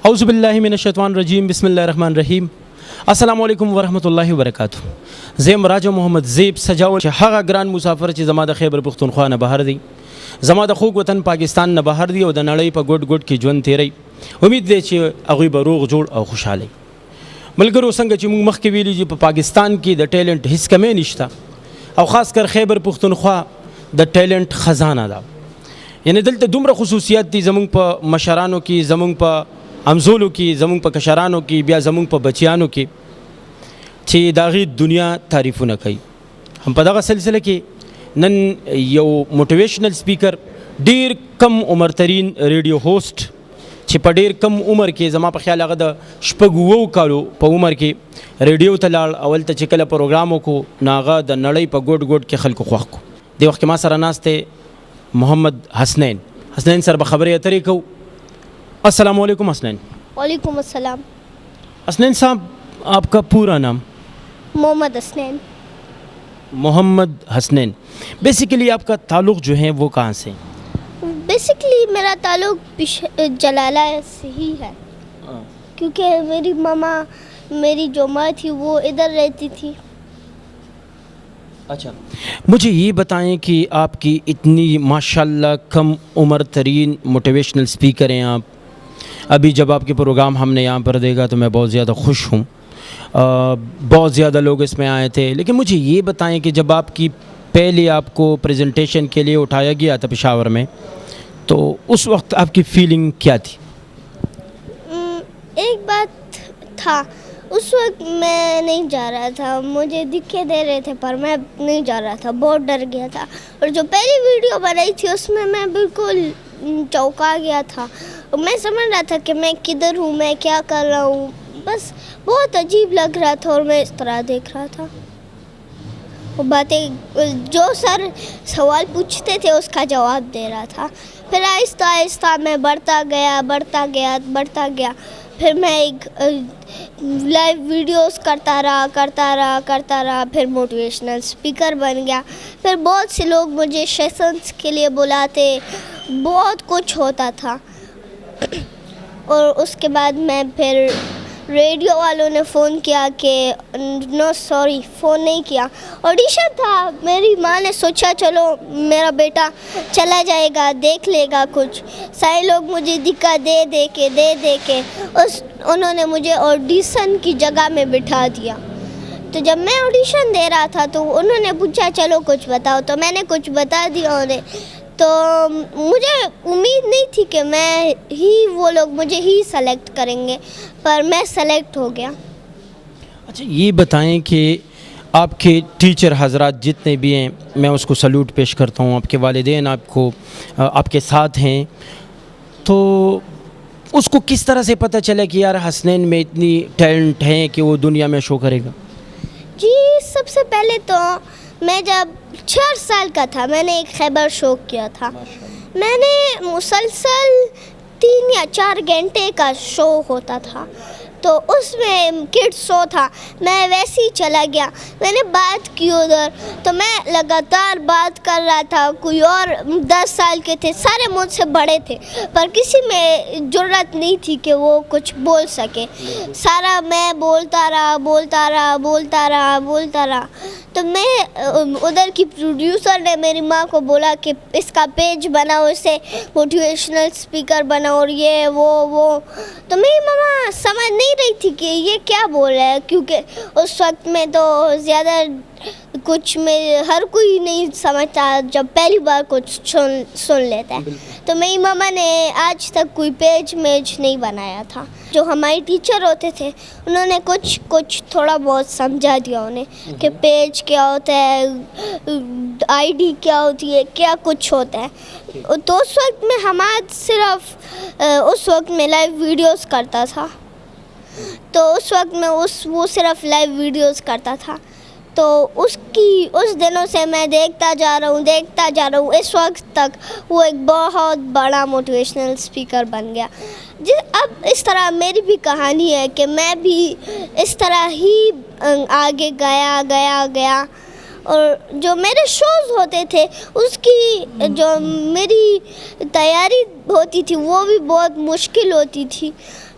اعوذ باللہ من الشیطان الرجیم بسم اللہ الرحمن الرحیم السلام علیکم ورحمۃ اللہ وبرکاتہ زیم راجو محمد زیب سجاو چې هغه ګران مسافر چې زما د خیبر پختونخوا نه بهر دی زما د خوږ وطن پاکستان نه بهر دی او د نړۍ په ګډ ګډ کې ژوند تیری امید دی چې هغوی به روغ جوړ او خوشحاله ملګرو څنګه چې موږ مخکې ویلي چې په پاکستان کې د ټیلنټ هیڅ کمی نشته او خاص کر خیبر پختونخوا د ټیلنټ خزانه ده یعنی دلته دومره خصوصیات دي زمونږ په مشرانو کې زمونږ په امزولو کې زمونږ په کشرانو کې بیا زمونږ په بچیانو کې چې د هغې دنیا تعریفونه کوي هم په دغه سلسله کې نن یو موټیویشنل سپیکر ډیر کم عمر ترین ریډیو هوسټ چې په ډیر کم عمر کې زما په خیال هغه د شپږ اوو کالو په عمر کې ریډیو ته لاړ اول ته چې کله پروګرام وکړو نو هغه د نړۍ په ګوټ ګوټ کې خلکو خوښ کړو دې وخت کې ما سره ناست دی محمد حسنین سره به خبرې اترې کوو السلام علیکم حسنین وعلیکم السلام حسنین صاحب آپ کا پورا نام محمد حسنین محمد حسنین بیسیکلی آپ کا تعلق جو ہے وہ کہاں سے بیسکلی میرا تعلق جلالہ سے ہی ہے کیونکہ میری ماما میری جو ماں تھی وہ ادھر رہتی تھی اچھا مجھے یہ بتائیں کہ آپ کی اتنی ماشاءاللہ کم عمر ترین موٹیویشنل اسپیکر ہیں آپ ابھی جب آپ کے پروگرام ہم نے یہاں پر دیکھا تو میں بہت زیادہ خوش ہوں بہت زیادہ لوگ اس میں آئے تھے لیکن مجھے یہ بتائیں کہ جب آپ کی پہلے آپ کو پریزنٹیشن کے لیے اٹھایا گیا تھا پشاور میں تو اس وقت آپ کی فیلنگ کیا تھی ایک بات تھا اس وقت میں نہیں جا رہا تھا مجھے دکھے دے رہے تھے پر میں نہیں جا رہا تھا بہت ڈر گیا تھا اور جو پہلی ویڈیو بنائی تھی اس میں بالکل چونکا گیا تھا میں سمجھ رہا تھا کہ میں کدھر ہوں میں کیا کر رہا ہوں بس بہت عجیب لگ رہا تھا اور میں اس طرح دیکھ رہا تھا وہ باتیں جو سر سوال پوچھتے تھے اس کا جواب دے رہا تھا پھر آہستہ آہستہ میں بڑھتا گیا پھر میں ایک لائیو ویڈیوز کرتا رہا پھر موٹیویشنل اسپیکر بن گیا پھر بہت سے لوگ مجھے سیشنز کے لیے بلاتے بہت کچھ ہوتا تھا اور اس کے بعد میں پھر ریڈیو والوں نے فون کیا کہ فون نہیں کیا آڈیشن تھا میری ماں نے سوچا چلو میرا بیٹا چلا جائے گا دیکھ لے گا کچھ سارے لوگ مجھے دھکا دے کے انہوں نے مجھے آڈیشن کی جگہ میں بٹھا دیا تو جب میں آڈیشن دے رہا تھا تو انہوں نے پوچھا چلو کچھ بتاؤ تو میں نے کچھ بتا دیا انہیں تو مجھے امید نہیں تھی کہ وہ لوگ مجھے ہی سلیکٹ کریں گے پر میں سلیکٹ ہو گیا اچھا یہ بتائیں کہ آپ کے ٹیچر حضرات جتنے بھی ہیں میں اس کو سلوٹ پیش کرتا ہوں آپ کے والدین آپ کے ساتھ ہیں تو اس کو کس طرح سے پتہ چلا کہ یار حسنین میں اتنی ٹیلنٹ ہے کہ وہ دنیا میں شو کرے گا جی سب سے پہلے تو میں جب 4 سال کا تھا میں نے ایک خیبر شو کیا تھا میں نے مسلسل 3 یا 4 گھنٹے کا شو ہوتا تھا تو اس میں کڈس شو تھا میں ویسے ہی چلا گیا میں نے بات کی ادھر تو میں لگاتار بات کر رہا تھا کوئی اور 10 سال کے تھے سارے مجھ سے بڑے تھے پر کسی میں جرات نہیں تھی کہ وہ کچھ بول سکے سارا میں بولتا رہا تو میں ادھر کی پروڈیوسر نے میری ماں کو بولا کہ اس کا پیج بناؤ اسے موٹیویشنل اسپیکر بناؤ اور یہ وہ تو میری ماما سمجھ نہیں رہی تھی کہ یہ کیا بول رہا ہے کیونکہ اس وقت میں تو زیادہ کچھ میں ہر کوئی نہیں سمجھتا جب پہلی بار کچھ سن لیتا ہے تو میری ماما نے آج تک کوئی پیج نہیں بنایا تھا جو ہمارے ٹیچر ہوتے تھے انہوں نے کچھ تھوڑا بہت سمجھا دیا انہیں کہ پیج کیا ہوتا ہے آئی ڈی کیا ہوتی ہے کیا کچھ ہوتا ہے تو اس وقت میں حماد صرف اس وقت میں لائیو ویڈیوز کرتا تھا تو اس وقت میں وہ صرف لائیو ویڈیوز کرتا تھا تو اس دنوں سے میں دیکھتا جا رہا ہوں اس وقت تک وہ ایک بہت بڑا موٹیویشنل اسپیکر بن گیا اب اس طرح میری بھی کہانی ہے کہ میں بھی اس طرح ہی آگے گیا اور جو میرے شوز ہوتے تھے اس کی جو میری تیاری ہوتی تھی وہ بھی بہت مشکل ہوتی تھی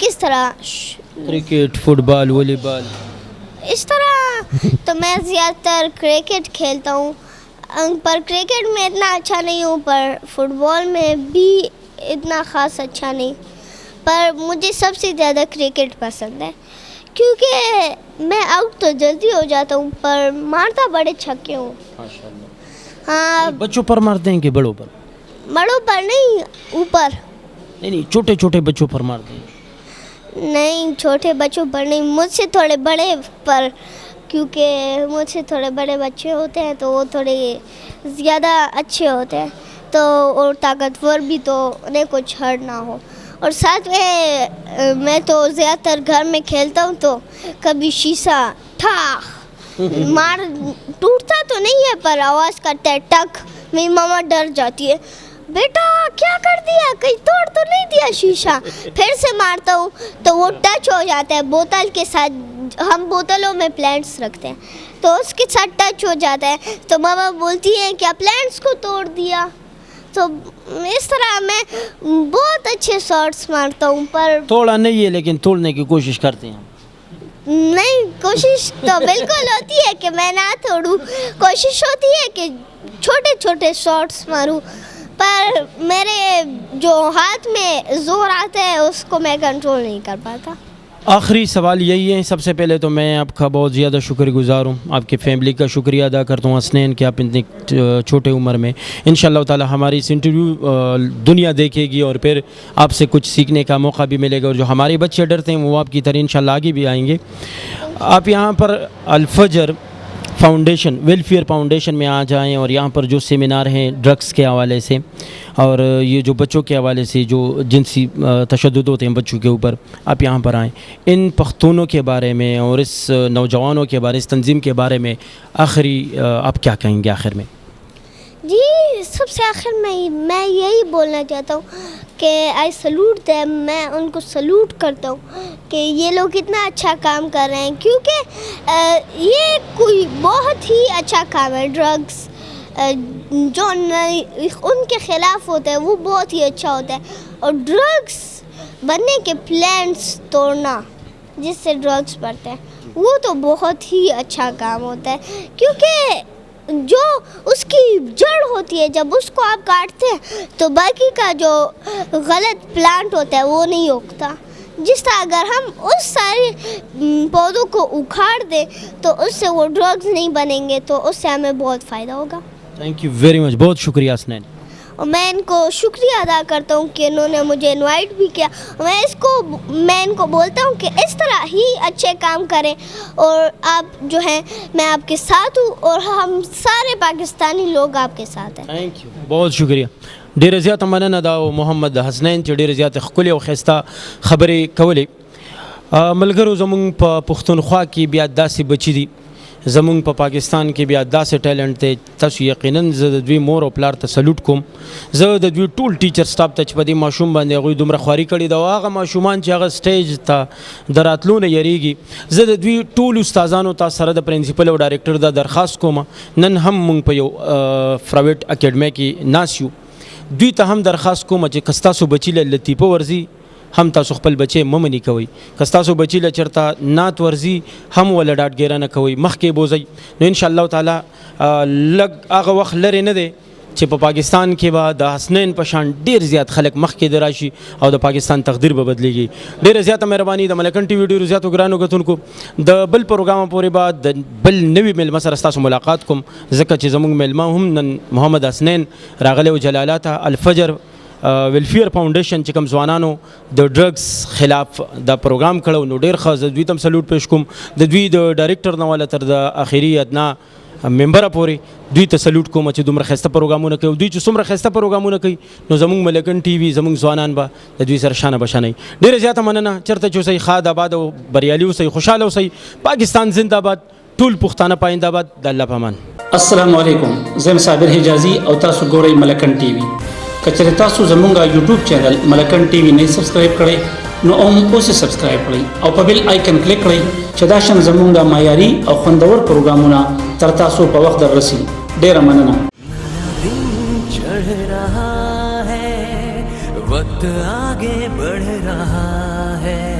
کس طرح کرکٹ، فٹ بال، والی بال؟ اس طرح تو میں زیادہ تر کرکٹ کھیلتا ہوں، پر کرکٹ میں اتنا اچھا نہیں ہوں، پر فٹ بال میں بھی اتنا خاص اچھا نہیں، پر مجھے سب سے زیادہ کرکٹ پسند ہے کیونکہ میں آؤٹ تو جلدی ہو جاتا ہوں پر مارتا بڑے چھکے ہوں. ہاں. بچوں پر مارتے ہیں کہ بڑوں پر؟ بڑوں پر نہیں، اوپر. نہیں، چھوٹے چھوٹے بچوں پر مارتے ہیں؟ نہیں، چھوٹے بچوں پر نہیں، مجھ سے تھوڑے بڑے پر، کیونکہ مجھ سے تھوڑے بڑے بچے ہوتے ہیں تو وہ تھوڑے زیادہ اچھے ہوتے ہیں تو اور طاقتور بھی، تو انہیں کچھ ہرٹ نہ ہو. اور ساتھ میں تو زیادہ تر گھر میں کھیلتا ہوں تو کبھی شیشہ مار ٹوٹتا تو نہیں ہے پر آواز کرتا ہے ٹک. میری ماما ڈر جاتی ہے، بیٹا کیا کر دیا، کہیں توڑ تو نہیں دیا شیشہ. پھر سے مارتا ہوں تو وہ ٹچ ہو جاتا ہے بوتل کے ساتھ، ہم بوتلوں میں پلانٹس رکھتے ہیں تو اس کے ساتھ ٹچ ہو جاتا ہے تو ماما بولتی ہیں کیا پلانٹس کو توڑ دیا. تو اس طرح میں بہت اچھے شاٹس مارتا ہوں، پر توڑا نہیں ہے لیکن توڑنے کی کوشش کرتے ہیں. نہیں، کوشش تو بالکل ہوتی ہے کہ میں نہ توڑوں، کوشش ہوتی ہے کہ چھوٹے چھوٹے شاٹس ماروں، پر میرے جو ہاتھ میں زور آتا ہے اس کو میں کنٹرول نہیں کر پاتا. آخری سوال یہی ہے، سب سے پہلے تو میں آپ کا بہت زیادہ شکر گزار ہوں، آپ کی فیملی کا شکریہ ادا کرتا ہوں حسنین کہ آپ اتنی چھوٹے عمر میں انشاءاللہ تعالی ہماری اس انٹرویو دنیا دیکھے گی اور پھر آپ سے کچھ سیکھنے کا موقع بھی ملے گا، اور جو ہمارے بچے ڈرتے ہیں وہ آپ کی طرح انشاءاللہ آگے بھی آئیں گے. آپ یہاں پر الفجر فاؤنڈیشن، ویلفیئر فاؤنڈیشن میں آ جائیں اور یہاں پر جو سیمینار ہیں ڈرگس کے حوالے سے اور یہ جو بچوں کے حوالے سے جو جنسی تشدد ہوتے ہیں بچوں کے اوپر، آپ یہاں پر آئیں. ان پختونوں کے بارے میں اور اس نوجوانوں کے بارے، اس تنظیم کے بارے میں آخری آپ کیا کہیں گے آخر میں؟ جی، سب سے آخر میں یہی بولنا چاہتا ہوں کہ آئی سلوٹ دیم، میں ان کو سلوٹ کرتا ہوں کہ یہ لوگ اتنا اچھا کام کر رہے ہیں، کیونکہ یہ کوئی بہت ہی اچھا کام ہے. ڈرگس جو ان کے خلاف ہوتا ہے وہ بہت ہی اچھا ہوتا ہے، اور ڈرگس بننے کے پلانٹس توڑنا جس سے ڈرگس بڑھتے ہیں وہ تو بہت ہی اچھا کام ہوتا ہے، کیونکہ جو اس کی جڑ ہوتی ہے جب اس کو آپ کاٹتے ہیں تو باقی کا جو غلط پلانٹ ہوتا ہے وہ نہیں اگتا. جس طرح اگر ہم اس سارے پودوں کو اکھاڑ دیں تو اس سے وہ ڈرگز نہیں بنیں گے، تو اس سے ہمیں بہت فائدہ ہوگا. تھینک یو ویری مچ، بہت شکریہ حسنین. اور میں ان کو شکریہ ادا کرتا ہوں کہ انہوں نے مجھے انوائٹ بھی کیا. میں ان کو بولتا ہوں کہ اس طرح ہی اچھے کام کریں، اور آپ جو ہیں میں آپ کے ساتھ ہوں، اور ہم سارے پاکستانی لوگ آپ کے ساتھ ہیں. تھینک یو، بہت شکریہ. ډېره زیاته مننه دا محمد حسنین چې ډېره زیاته ښکلې او ښایسته خبرې کولې. ملګرو، زمونږ په پښتونخوا کې بیا داسې بچي دي، زمونږ په پاکستان کې بیا داسې ټیلنټ دی. تاسو یقینا زه د دوی مور او پلار ته سلوټ کوم، زه د دوی ټول ټیچر سټاف ته چې په دې ماشوم باندې هغوی دومره خواري کړې ده، او هغه ماشومان چې هغه سټیج ته د راتلو نه یریږي، زه د دوی ټول استادانو ته سره د پرنسپل او ډایرکټر دا درخواست کوم. نن هم مونږ په یو پرایویټ اکیډمي کې ناست یو، دوی ته هم درخواست کوم چې که ستاسو بچي له لطیفه ورځي هم تاسو خپل بچی مه منې کوئ، که ستاسو بچي له چېرته نعت ورځي هم وله ډاډګیرنه کوئ، مخکې بوځئ. نو انشاءالله تعالی لږ هغه وخت لرې نه دی چې په پاکستان کې به د حسنین په شان ډېر زیات خلک مخکې د راشي او د پاکستان تقدیر به بدلیږي. ډېره زیاته مهرباني. د ملکن ټي وي ډېرو زیاتو ګرانو کتونکو، د بل پروګرام پورې به د بل نوي میلمه سره ستاسو ملاقات کوم، ځکه چې زموږ میلمه هم نن محمد حسنین راغلی و جلالاته. الفجر ویلفیئر فاؤنډیشن چې کوم ځوانانو د ډرګس خلاف دا پروګرام کړو، نو ډېر ښه، زه دوی ته هم سلوټ پیش کوم. د دوی د ډایرکټر نه والا تر د اخري ادنا ممبره پورې دوی ته سلوټ کوم چې دومره ښایسته پروګرامونه کوي. دوی چې څومره ښایسته پروګرامونه کوي نو زموږ ملکن ټي وي، زموږ ځوانان به د دوی سره شانه بشانه. ډېره زیاته مننه. چېرته چې اوسئ ښاد آباد او بریالي اوسئ، خوشحاله اوسئ. پاکستان زنده باد، ټول پښتانه پاینده باد. د الله په امان. السلام علیکم، زه صابر حجازي او تاسو ګورئ ملکن ټي وي. کچره تاسو زمونږ یوټیوب چینل ملکن ټي وي نه سبسکرایب کړئ نو اوس سبسکرایب کړئ او په بیل آیکن کلیک کړئ چې دا شان زمونږ معیاري او خوندور پروګرامونه تر تاسو په وخت دررسي. ډېره مننه. چڑھ رہا ہے وقت آگے بڑھ رہا ہے.